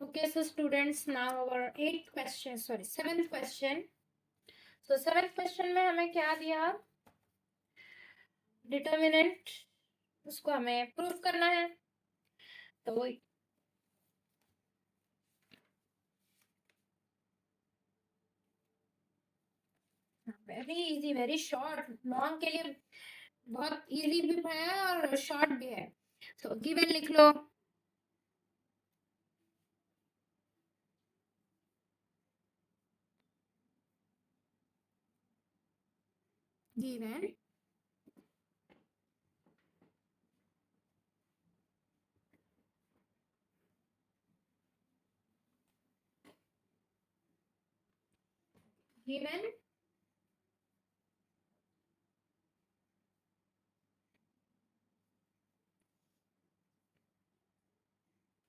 Okay, so students, now our seventh question. So seventh question में हमें क्या दिया? डिटर्मिनेंट, उसको हमें प्रूफ करना है। तो very easy, very short. Long के लिए बहुत इजी भी है और शॉर्ट भी है। तो गिवन लिख लो। Given given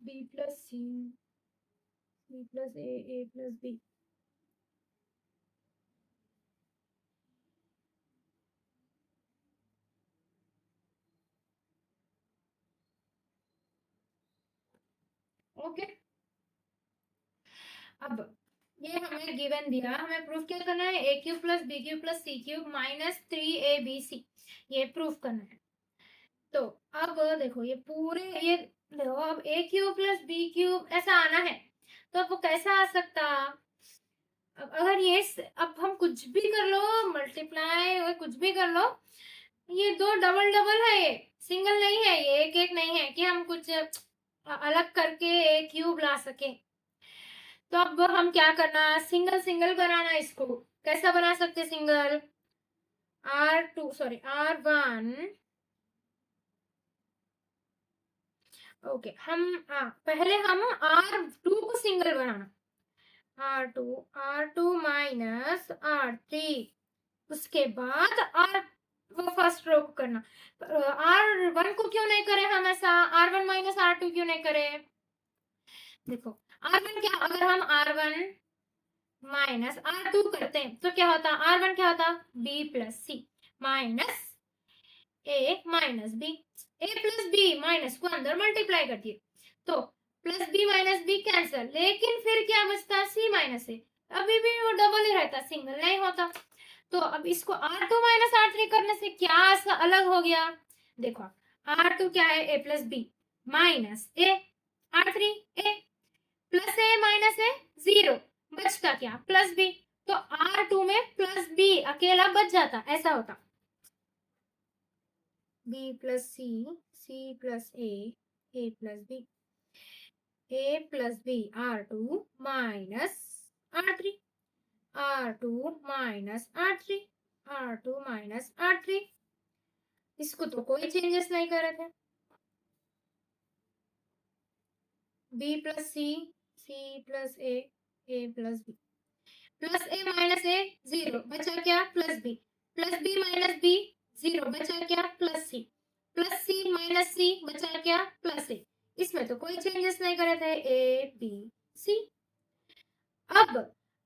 b plus c plus a plus b। Okay, अब ये हमें गिवन दिया, हमें प्रूफ क्या करना है? A cube plus B cube plus C cube minus 3ab, ये प्रूफ करना है। तो अब देखो ये पूरे, ये देखो अब ए क्यूब प्लस बी क्यूब ऐसा आना है, तो अब वो कैसा आ सकता? अब अगर ये अब हम कुछ भी कर लो, मल्टीप्लाई और कुछ भी कर लो, ये दो डबल डबल है, ये सिंगल नहीं है, ये एक एक नहीं है कि हम कुछ अलग करके ए क्यूब ला सके। तो अब हम क्या करना, सिंगल सिंगल बनाना। इसको कैसा बना सकते? Single R1। ओके, हम पहले हम R2 को सिंगल बनाना। R2 माइनस R3, उसके बाद वो फर्स्ट रो को करना। R1 को क्यों नहीं करे हम ऐसा? R1 माइनस R2 क्यों नहीं करे? देखो R1 क्या, अगर हम R1 माइनस R2 करते हैं तो क्या होता? R1 क्या होता? B plus C minus a minus b. A plus B minus को अंदर मल्टीप्लाई कर दिए तो plus B minus b cancel, लेकिन फिर क्या बचता? C minus a. अभी भी वो डबल ही रहता, सिंगल नहीं होता। तो अब इसको R2 माइनस R3 करने से क्या अलग हो गया? देखो R2 क्या है? A plus B minus a, R3 a plus a minus a, zero, बचता क्या? Plus b. तो R2 में प्लस बी अकेला बच जाता, ऐसा होता। b plus c plus a plus b, a plus b, R2 minus R3, R2 minus R3, R2 minus R3। इसको तो कोई चेंजेस नहीं कर रहे थे। b plus c plus a plus b, plus a minus a, zero, बचा क्या? Plus B minus B, zero, बचा क्या? प्लस सी माइनस सी, बचा क्या? Plus a. इसमें तो कोई चेंजेस नहीं करे थे, ए बी सी। अब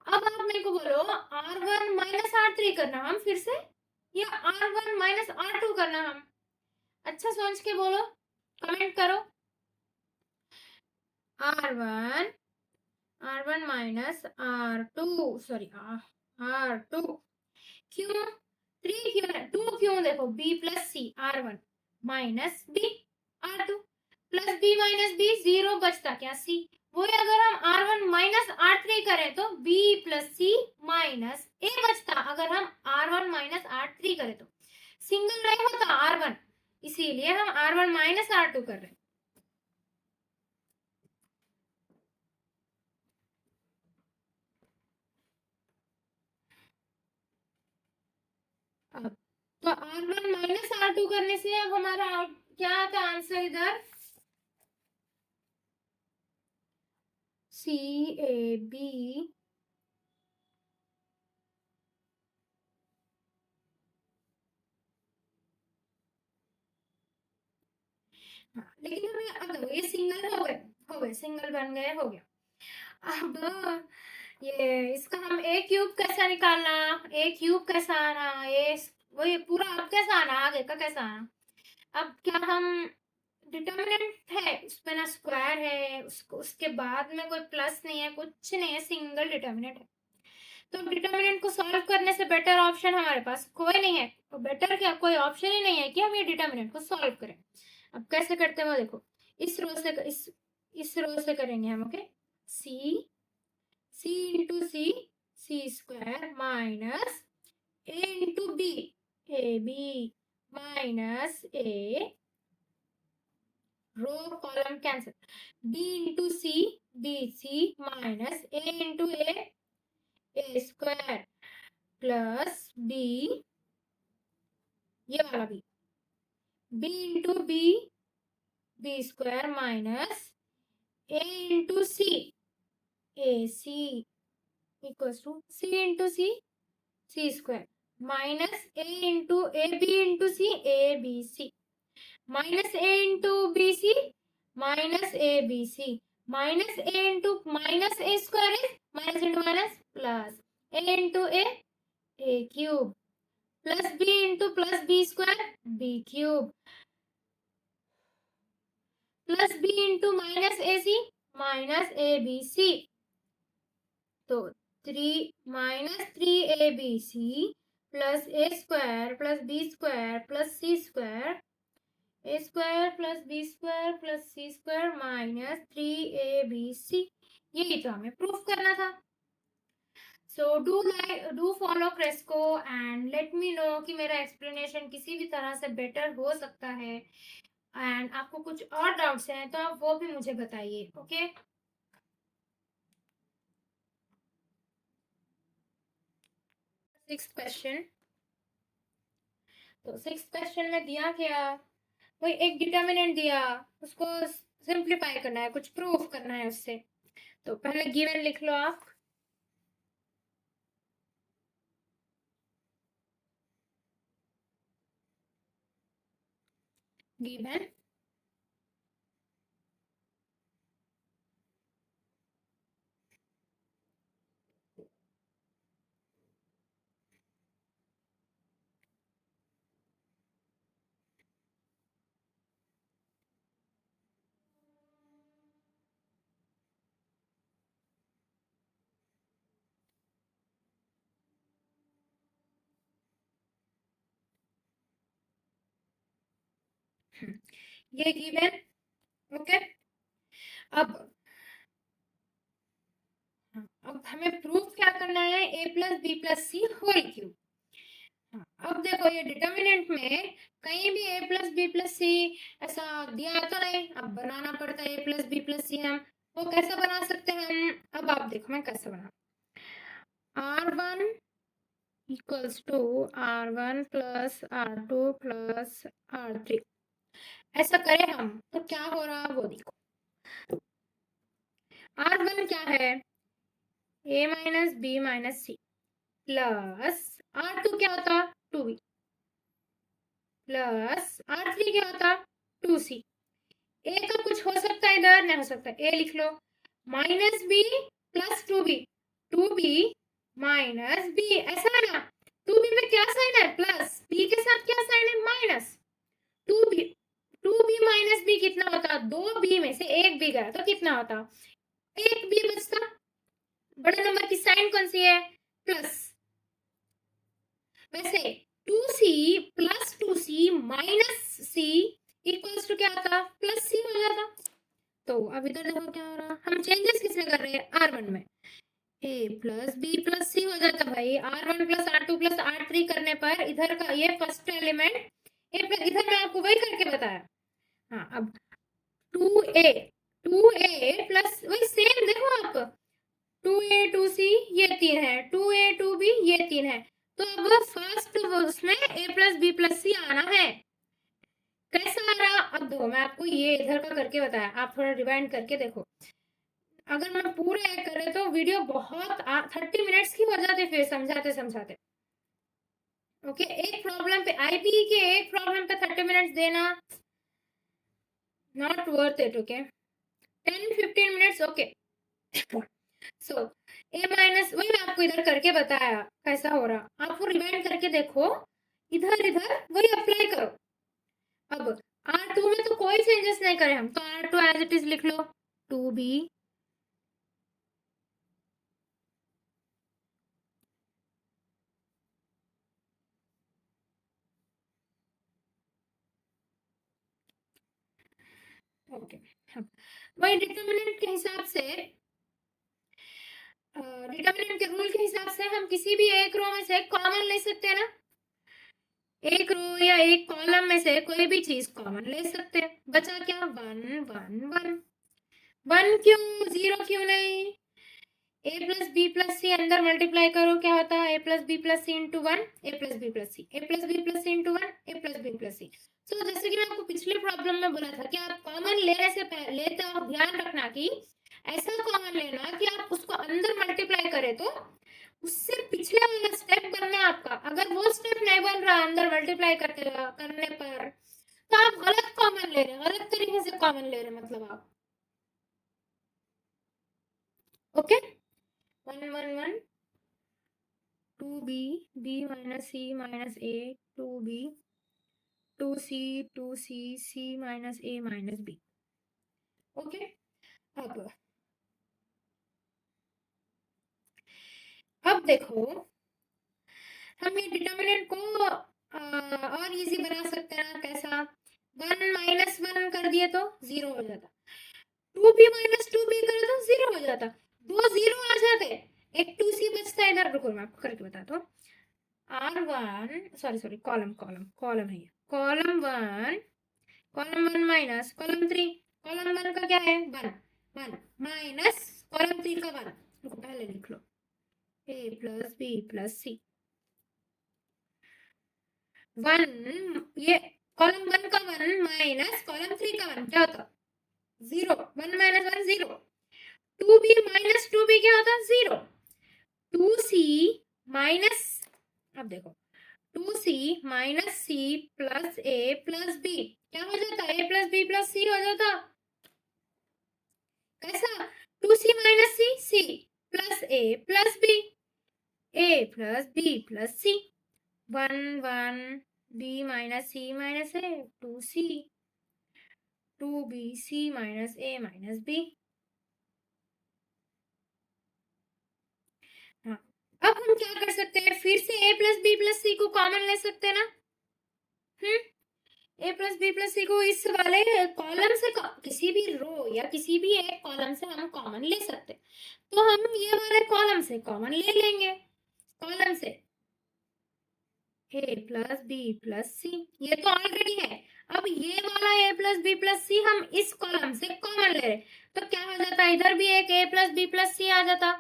आप मेरे को बोलो R1 माइनस R3 करना हम फिर से, या R1 माइनस R2 करना हम? अच्छा सोच के बोलो, कमेंट करो। R1 माइनस R2, R2 क्यों? 3 क्यों है? 2 क्यों? देखो b plus C, R1 minus B, R2 plus B minus B, zero, बचता क्या? सी। वही अगर हम R1 माइनस R3 करें तो b प्लस सी माइनस ए बचता। अगर हम R1 माइनस R3 करें तो सिंगल नहीं होता R1, इसीलिए हम R1 माइनस R2 कर रहे हैं। अब तो R1 माइनस R2 करने से अब हमारा क्या आता आंसर इधर? CAB लेकिन हमें अब देखो ये सिंगल हो गए, सिंगल बन गए, हो गया। अब ये इसका हम ए क्यूब कैसा निकालना? ए क्यूब कैसा आना? ये वो ये पूरा अब कैसा आना? आगे का कैसा आना? अब क्या हम डिटर्मिनेंट है, उसमें ना स्क्वायर है, उसके बाद में कोई प्लस नहीं है, कुछ नहीं है, सिंगल डिटर्मिनेंट है। तो डिटर्मिनेंट को सॉल्व करने से बेटर ऑप्शन हमारे पास कोई नहीं है। तो बेटर क्या, कोई ऑप्शन ही नहीं है कि हम ये डिटर्मिनेंट को सॉल्व करें। अब कैसे करते हैं वो देखो, इस रो से इस रो से करेंगे हम। Okay, c into c square minus a into b, a b minus a, row column cancel, b into c, b c minus a into a square plus b, ये वाला b into b square minus a into c, a c equals to c into c square minus A b into c, a B c minus a into b c minus A B c minus a into minus A square है minus into minus plus A into A cube plus B square B cube plus B into minus A C minus A B C. तो 3 plus A square plus B square plus C square, A square plus B square plus C square minus 3abc, यही तो हमें proof करना था। So do follow क्रेस्को and let me know कि मेरा explanation किसी भी तरह से बेटर हो सकता है, एंड आपको कुछ और डाउट्स हैं तो आप वो भी मुझे बताइए। Okay, sixth question. तो सिक्स्थ क्वेश्चन में दिया क्या, कोई एक डिटर्मिनेंट दिया, उसको सिंप्लीफाई करना है, कुछ प्रूफ करना है उससे। तो पहले गिवन लिख लो आप, गिवन ये गिवन। ओके, अब हमें प्रूफ क्या करना है, a plus B plus C whole cube. अब देखो ये डिटर्मिनेंट में कहीं भी ए प्लस बी प्लस सी ऐसा दिया तो नहीं, अब बनाना पड़ता है ए प्लस बी प्लस सी। हम वो कैसे बना सकते हैं हम, अब आप देखो मैं कैसे बना, R1 equals to R1 plus R2 plus R3, ऐसा करें हम तो क्या हो रहा वो देखो। R1 क्या है, a minus b minus C plus R2 क्या होता 2b प्लस R3 क्या होता 2c। ए का कुछ हो सकता है इधर, नहीं हो सकता, ए लिख लो minus B plus 2b minus B, ऐसा है ना। 2b में क्या साइन है प्लस, बी के साथ क्या साइन है माइनस। 2b माइनस बी कितना होता, 2b में से एक बी गया तो कितना होता, एक बी बचता। बड़े नंबर की साइन कौन सी है प्लस, वैसे 2c plus 2c minus c equals to क्या आता प्लस c हो जाता। तो अब इधर देखो क्या हो रहा, हम चेंजेस किसमें कर रहे हैं R1 में, a प्लस बी प्लस सी हो जाता भाई। R1 plus R2 plus R3 करने पर इधर का ये फर्स्ट एलिमेंट ए प्लस, इधर मैं आपको वही करके बताया। हाँ, अब 2a प्लस वही सेम देखो आप, 2a 2c ये 3 है, 2a 2b ये 3 है। तो अब फर्स्ट उसमें a प्लस बी प्लस सी आना है। कैसा आ रहा, अब देखो मैं आपको ये इधर का करके बताया, आप थोड़ा रिवाइंड करके देखो। अगर मैं पूरे करे तो वीडियो बहुत 30 मिनट्स की हो जाती फिर समझाते समझाते। ओके, एक प्रॉब्लम पे आईपी के एक प्रॉब्लम पे 30 मिनट्स देना not worth it. Okay, 10-15 minutes. Okay, so A minus वही मैं आपको इधर करके बताया कैसा हो रहा, आपको रिवाइंड करके देखो, इधर वही अप्लाई करो। अब R2 में तो कोई चेंजेस नहीं करे हम, तो R2 एज इट इज लिख लो 2B ओके। वही डिटर्मिनेंट के हिसाब से, डिटर्मिनेंट के रूल के हिसाब से हम किसी भी एक रो में से कॉमन ले सकते हैं ना, एक रो या एक कॉलम में से कोई भी चीज कॉमन ले सकते हैं। बचा क्या, 1 1 1 1 क्यों, 0 क्यों नहीं? a plus B plus C अंदर मल्टीप्लाई करो, क्या होता है, a plus B plus C into 1 a plus B plus C, a plus B plus C into 1 a plus B plus C. तो जैसे कि मैं आपको पिछले प्रॉब्लम में बोला था कि आप कॉमन लेने से पहले लेते हो, ध्यान रखना कि ऐसा कॉमन लेना कि आप उसको अंदर मल्टीप्लाई करें तो उससे पिछले वाला स्टेप बनना है आपका। अगर वो स्टेप नहीं बन रहा अंदर मल्टीप्लाई करने पर, तो आप गलत कॉमन ले रहे हैं, गलत तरीके से कॉमन ले रहे हैं मतलब आप। Okay, 1 1 1 2b b minus c minus a 2b 2c 2c c minus a minus b। Okay, अब देखो हम ये डिटर्मिनेंट को और इजी बना सकते हैं ना, कैसा, 1 माइनस 1 कर दिए तो 0 हो जाता, 2b माइनस 2b करे तो 0 हो जाता, दो 0 आ जाते, एक 2c बचता है इधर। रुको मैं आपको करके बताता हूँ। R1 sorry column column column है, column 1 column 1 minus column 3, column 1 का क्या है 1 1 माइनस कॉलम 3 का 1, पहले लिख लो a प्लस बी प्लस सी 1, ये कॉलम 1 का 1 माइनस कॉलम 3 का 1 क्या होता 0, 1 माइनस 1 0, 2b माइनस 2b क्या होता 0, 2c माइनस, अब देखो 2c minus c plus a plus b क्या हो जाता, a plus b plus c हो जाता, कैसा, 2c minus c c plus a plus b a plus b plus c 1 1 b minus c minus a 2c 2b c minus a minus b। हाँ, अब हम क्या कर सकते हैं, फिर से a plus b plus c को कॉमन ले सकते हैं ना। a प्लस बी प्लस सी को इस वाले कॉलम से, किसी भी रो या किसी भी एक कॉलम से हम कॉमन ले सकते, तो हम ये वाले कॉलम से कॉमन ले लेंगे, कॉलम से a प्लस बी प्लस सी, ये तो ऑलरेडी है। अब ये वाला a प्लस बी प्लस सी हम इस कॉलम से कॉमन ले रहे, तो क्या हो जाता, इधर भी एक a प्लस बी प्लस सी आ जाता,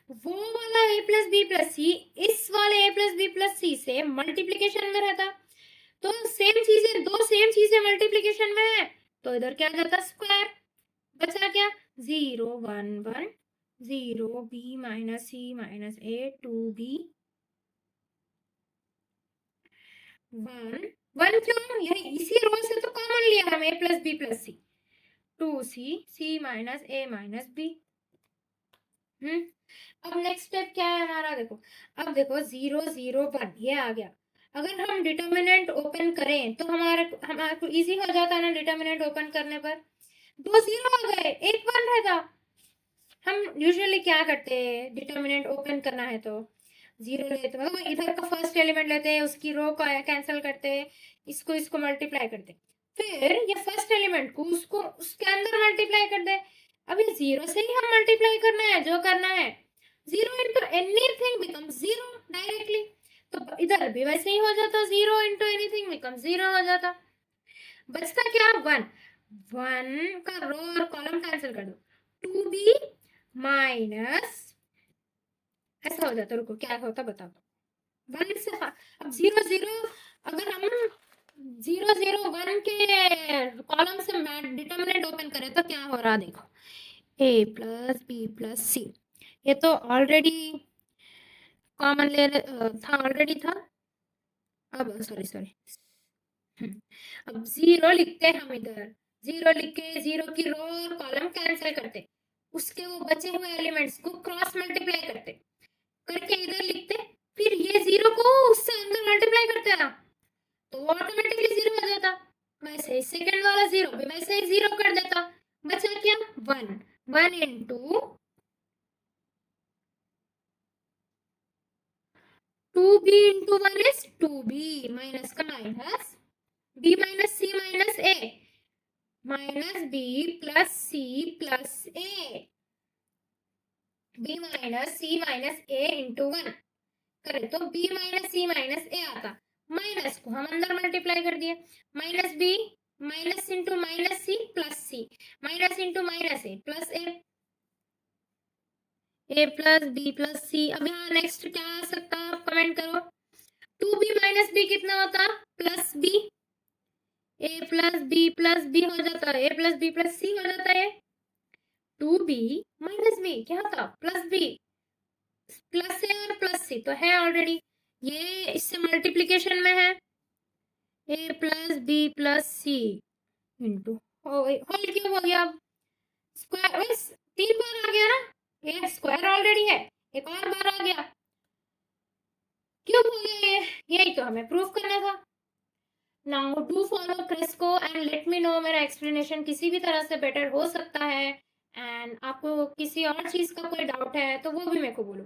वो वाला a प्लस बी प्लस सी इस वाले a प्लस बी प्लस सी से मल्टीप्लीकेशन में रहता, तो सेम चीजें, दो सेम चीजें मल्टीप्लीकेशन में है, तो इधर क्या आ जाता स्क्वायर, बचा क्या 0 1 1 0 b minus c minus a 2b 1 1 क्यों, यही इसी रो से तो कॉमन लिया हम a plus B plus c 2c c minus a minus b। अब नेक्स्ट स्टेप क्या है हमारा, देखो अब देखो 0 0 1 ये आ गया, अगर हम डिटर्मिनेंट ओपन करें तो हमारे को इजी हो जाता है ना, डिटर्मिनेंट ओपन करने पर दो 0 आ गए, एक 1 रहता। हम यूजुअली क्या करते हैं, डिटर्मिनेंट ओपन करना है तो 0 लेते, मतलब इधर का फर्स्ट एलिमेंट लेते हैं, उसकी रो को कैंसिल करते हैं, इसको इसको मल्टीप्लाई करते हैं, फिर ये फर्स्ट एलिमेंट को उसको उसके अंदर मल्टीप्लाई कर दे। अब ये 0 से ही हम मल्टीप्लाई करना है, जो करना है 0 इंटू एनीथिंग बिकम 0 डायरेक्टली, तो इधर भी वैसे ही हो जाता, 0 इंटू एनीथिंग बिकम 0 हो जाता, बचता क्या 1 1 का रो और कॉलम कैंसिल कर दो, 2b माइनस, ऐसा हो जाता, रुको क्या होता बताओ, 1 से अब 0 0, अगर हम 0 0 1 के कॉलम से डिटर्मिनेंट ओपन करें तो क्या हो रहा देखो, a प्लस बी प्लस सी, ये तो ऑलरेडी कॉमन ले था, ऑलरेडी था, अब सॉरी अब 0 लिखते हैं हम इधर, 0 लिख के 0 की रो और कॉलम कैंसिल करते, उसके वो बचे हुए एलिमेंट्स को क्रॉस मल्टीप्लाई करते, करके इधर लिखते, फिर ये 0 को उससे अंदर मल्टीप्लाई करते ना, तो ऑटोमेटिकली 0 हो जाता। वैसे ही सेकंड वाला 0 भी वैसे ही 0 कर देता, बचा क्या 1, 1 into 2b into 1 is 2b minus का minus b minus c minus a minus b plus c plus a, b minus c minus a इंटू 1 करें तो b minus c minus a आता, माइनस को हम अंदर मल्टीप्लाई कर दिए, minus b minus into minus C plus C, minus into minus A plus A plus B plus C. अब यहाँ नेक्स्ट क्या आ सकता है, आप कमेंट करो। 2b माइनस बी कितना होता, plus B, a plus B हो जाता है, ए प्लस बी प्लस सी हो जाता है। 2b माइनस बी क्या होता, प्लस बी प्लस ए और प्लस सी तो है ऑलरेडी, ये इससे मल्टीप्लीकेशन में है, a plus B plus C into whole cube हो गया। अब स्क्वायर बस 3 बार आ गया ना, ये स्क्वायर ऑलरेडी है, एक और बार आ गया क्यूब हो गया ये, यही तो हमें प्रूफ करना था। नाउ डू फॉलो क्रिस्को एंड लेट मी नो मेरा एक्सप्लेनेशन किसी भी तरह से बेटर हो सकता है, एंड आपको किसी और चीज का कोई डाउट है तो वो भी मेरे को बोलो।